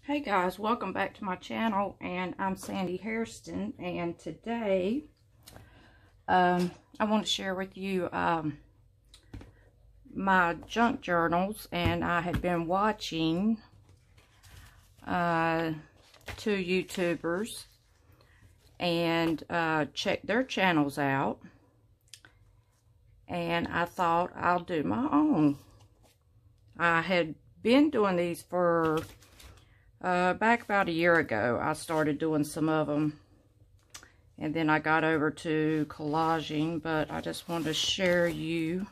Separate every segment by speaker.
Speaker 1: Hey guys, welcome back to my channel, and I'm Sandy Hairston, and today I want to share with you my junk journals. And I had been watching two YouTubers and checked their channels out, and I thought I'll do my own. I had been doing these for back about a year ago. I started doing some of them, and then I got over to collaging, but I just wanted to share you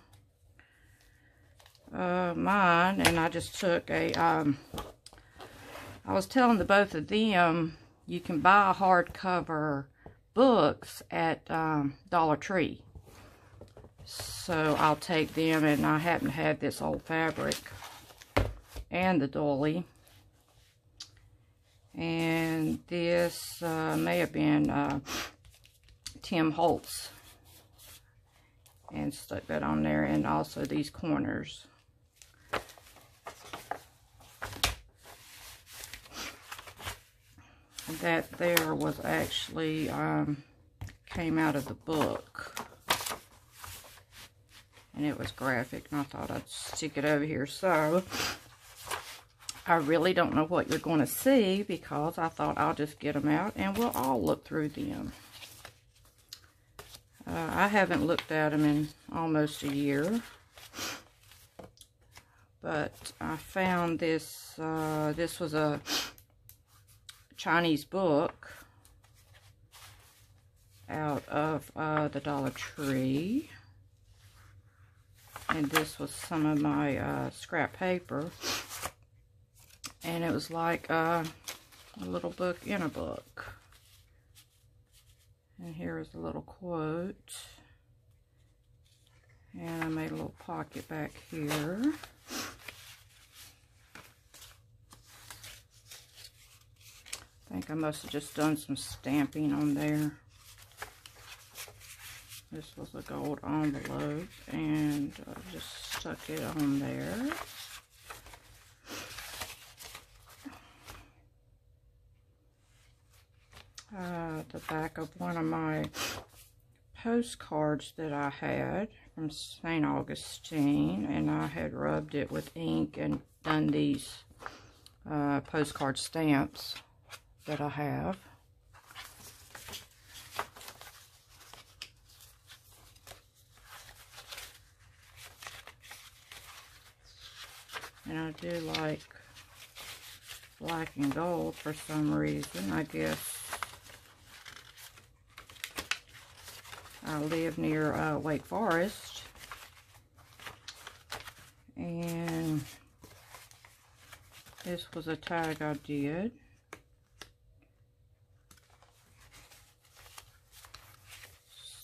Speaker 1: mine. And I just took a I was telling the both of them you can buy hardcover books at Dollar Tree, so I'll take them. And I happen to have this old fabric and the doily. And this may have been Tim Holtz, and stuck that on there, and also these corners. That there was actually came out of the book, and it was graphic, and I thought I'd stick it over here. So I really don't know what you're going to see, because I thought I'll just get them out and we'll all look through them. I haven't looked at them in almost a year, but I found this. This was a Chinese book out of the Dollar Tree, and this was some of my scrap paper. And it was like a little book in a book. And here is a little quote. And I made a little pocket back here. I think I must have just done some stamping on there. This was a gold envelope, and I just stuck it on there. The back of one of my postcards that I had from St. Augustine, and I had rubbed it with ink and done these postcard stamps that I have. And I do like black and gold for some reason. I guess I live near Wake Forest, and this was a tag I did.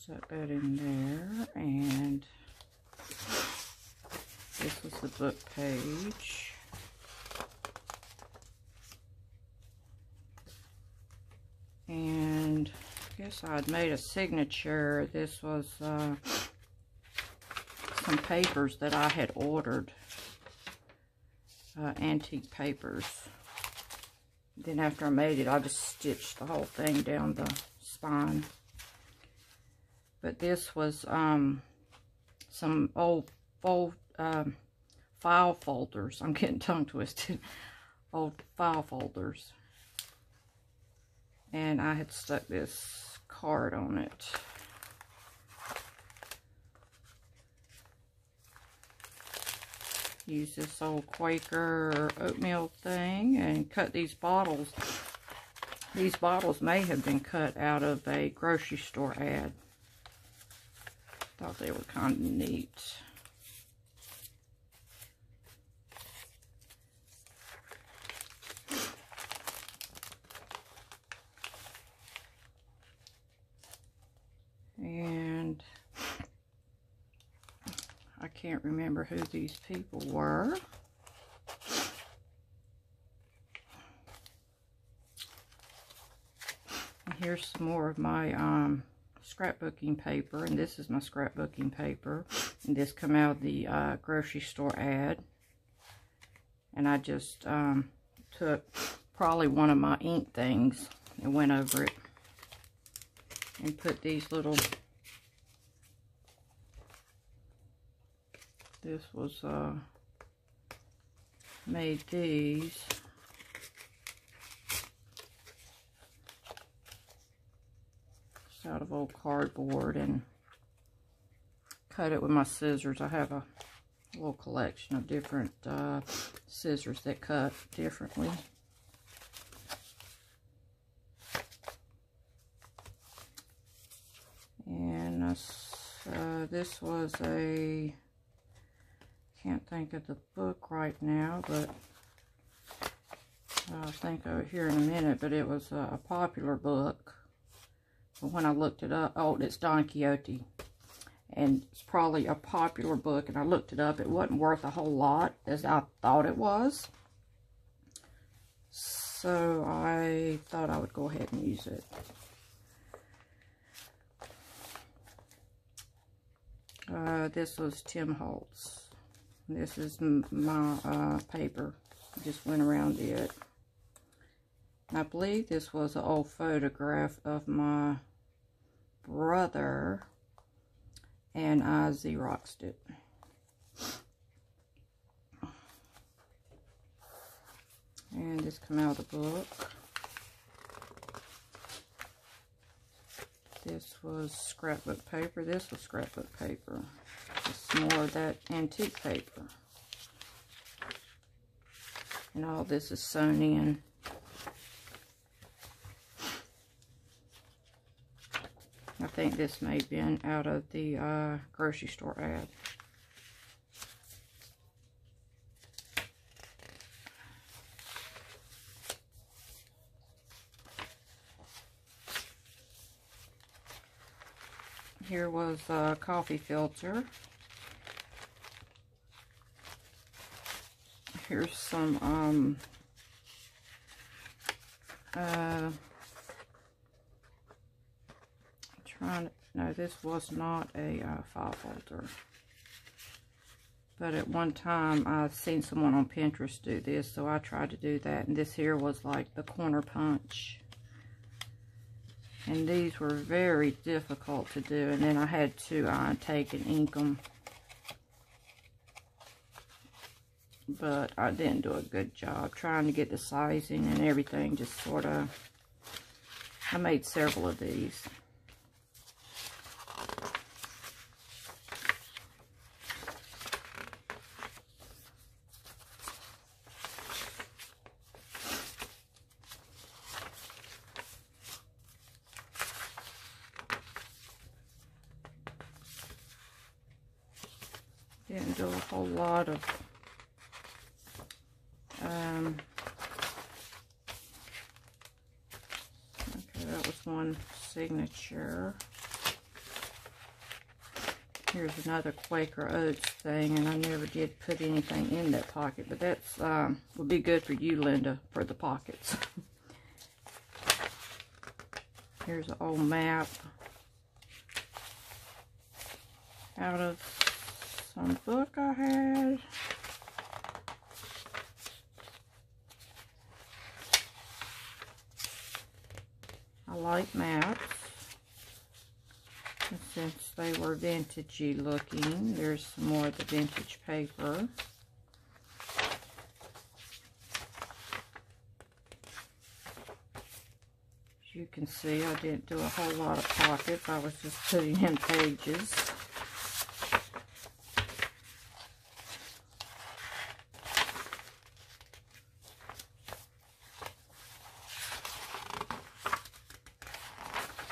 Speaker 1: Stuck that in there, and this was the book page. And I guess I'd made a signature. This was some papers that I had ordered, antique papers. Then after I made it, I just stitched the whole thing down the spine. But this was some old file folders. I'm getting tongue twisted. Old file folders. And I had stuck this card on it. Use this old Quaker oatmeal thing and cut these bottles. These bottles may have been cut out of a grocery store ad. Thought they were kind of neat. And I can't remember who these people were. And here's some more of my scrapbooking paper, and this is my scrapbooking paper, and this come out of the grocery store ad. And I just took probably one of my ink things and went over it and put these little, this was made these. It's out of old cardboard and cut it with my scissors. I have a little collection of different scissors that cut differently. And this was a, can't think of the book right now, but I'll think of it here in a minute, but it was a popular book. But when I looked it up, oh, it's Don Quixote. And it's probably a popular book, and I looked it up. It wasn't worth a whole lot as I thought it was. So I thought I would go ahead and use it. This was Tim Holtz. This is my paper. Just went around it. And I believe this was an old photograph of my brother, and I Xeroxed it. And this come out of the book. This was scrapbook paper. This was scrapbook paper. Just more of that antique paper. And all this is sewn in. I think this may have been out of the grocery store ad. Here was a coffee filter. Here's some no, this was not a file folder, but at one time I've seen someone on Pinterest do this, so I tried to do that. And this here was like the corner punch, and these were very difficult to do, and then I had to take and ink them, but I didn't do a good job trying to get the sizing and everything. Just sort of, I made several of these. Didn't do a whole lot of okay, that was one signature. Here's another Quaker Oats thing, and I never did put anything in that pocket, but that's would be good for you, Linda, for the pockets. Here's an old map out of some book I had. I like maps. And since they were vintagey looking, there's some more of the vintage paper. As you can see, I didn't do a whole lot of pockets. I was just putting in pages.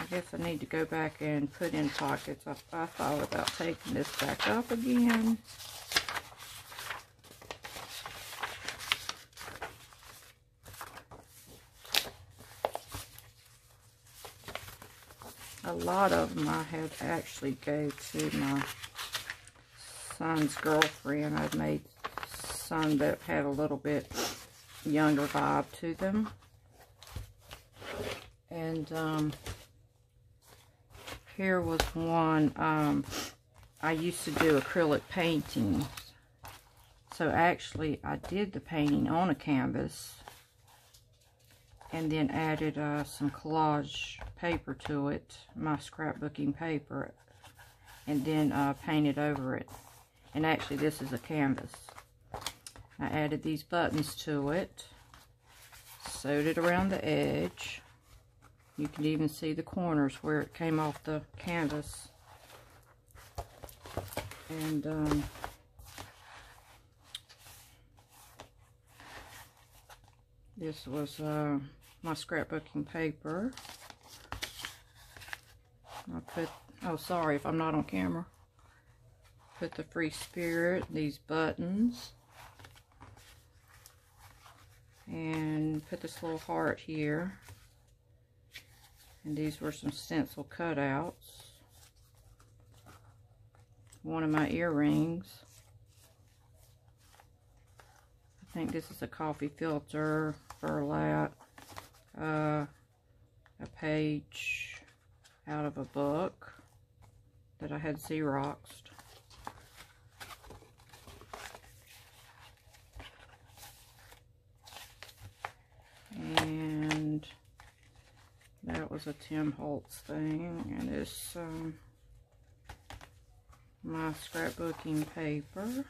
Speaker 1: I guess I need to go back and put in pockets. I thought about taking this back up again. A lot of them I had actually gave to my son's girlfriend. I'd made some that had a little bit younger vibe to them. And here was one, I used to do acrylic painting. So actually I did the painting on a canvas. and then added some collage paper to it, my scrapbooking paper, and then painted over it. And actually this is a canvas. I added these buttons to it, sewed it around the edge. You can even see the corners where it came off the canvas. And this was my scrapbooking paper. I put, oh sorry if I'm not on camera. Put the free spirit, these buttons, and put this little heart here. And these were some stencil cutouts. One of my earrings. I think this is a coffee filter, burlap, a page out of a book that I had Xeroxed. And that was a Tim Holtz thing, and it's my scrapbooking paper.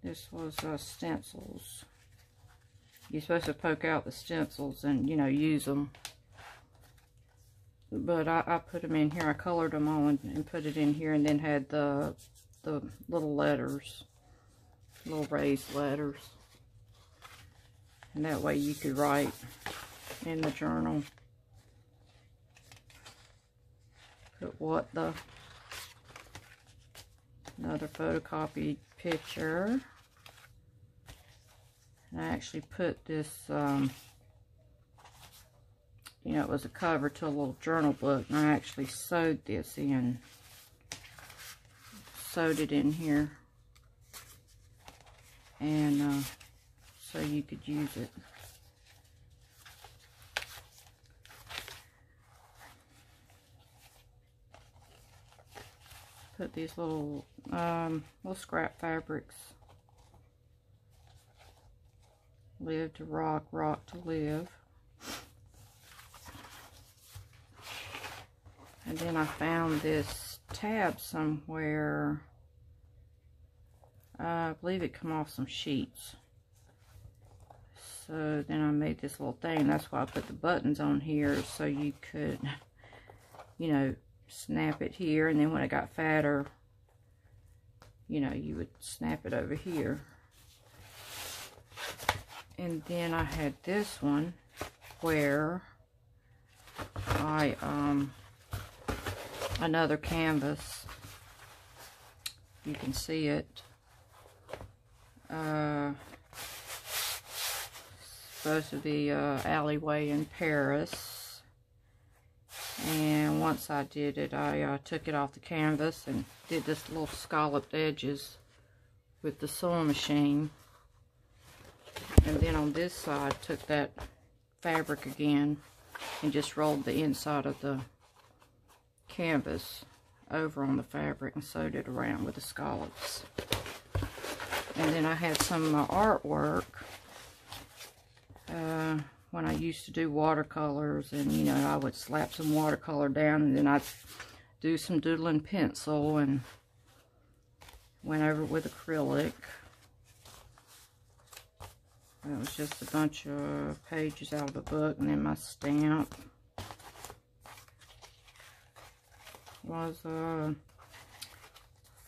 Speaker 1: This was stencils. You're supposed to poke out the stencils and, you know, use them. But I put them in here. I colored them on and put it in here, and then had the little letters, little raised letters. And that way you could write in the journal. Put what the, another photocopied picture. And I actually put this, you know, it was a cover to a little journal book, and I actually sewed this in. Sewed it in here. And, so you could use it. Put these little scrap fabrics. Live to rock, rock to live. And then I found this tab somewhere. I believe it come off some sheets. So then I made this little thing. That's why I put the buttons on here, so you could, you know, snap it here, and then when it got fatter, you know, you would snap it over here. And then I had this one where I another canvas, you can see it, supposed to be alleyway in Paris. And once I did it, I took it off the canvas and did this little scalloped edges with the sewing machine. And then on this side, took that fabric again and just rolled the inside of the canvas over on the fabric and sewed it around with the scallops. And then I had some artwork when I used to do watercolors, and you know, I would slap some watercolor down, and then I'd do some doodling pencil, and went over it with acrylic. That was just a bunch of pages out of a book, and then my stamp was a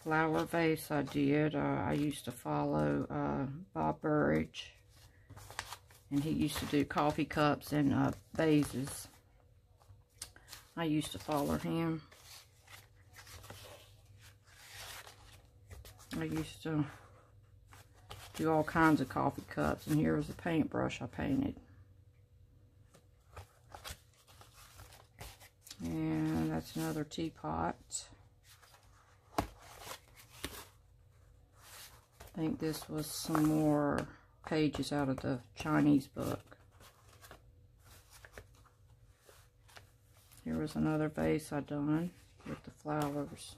Speaker 1: flower vase I did. I used to follow Bob Burridge, and he used to do coffee cups and vases. I used to follow him. I used to do all kinds of coffee cups, and here was a paintbrush I painted. And that's another teapot. I think this was some more pages out of the Chinese book. Here was another vase I done with the flowers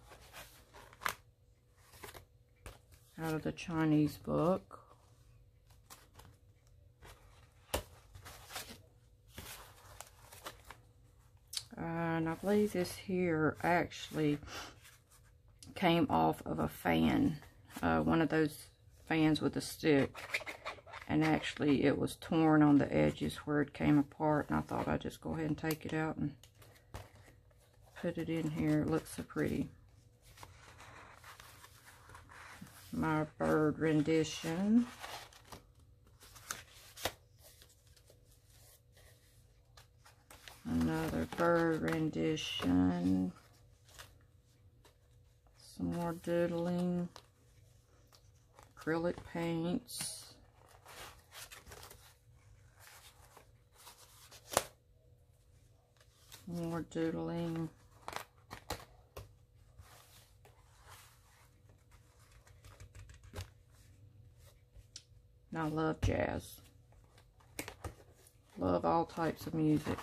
Speaker 1: out of the Chinese book. And I believe this here actually came off of a fan, one of those fans with a stick. And actually it was torn on the edges where it came apart, and I thought I'd just go ahead and take it out and put it in here. It looks so pretty. My bird rendition. Another bird rendition. Some more doodling. Acrylic paints. More doodling. And I love jazz. Love all types of music.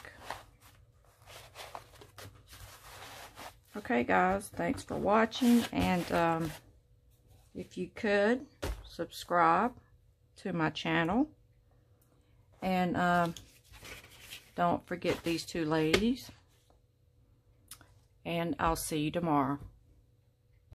Speaker 1: Okay, guys, thanks for watching. And if you could, subscribe to my channel. And don't forget these two ladies. And I'll see you tomorrow.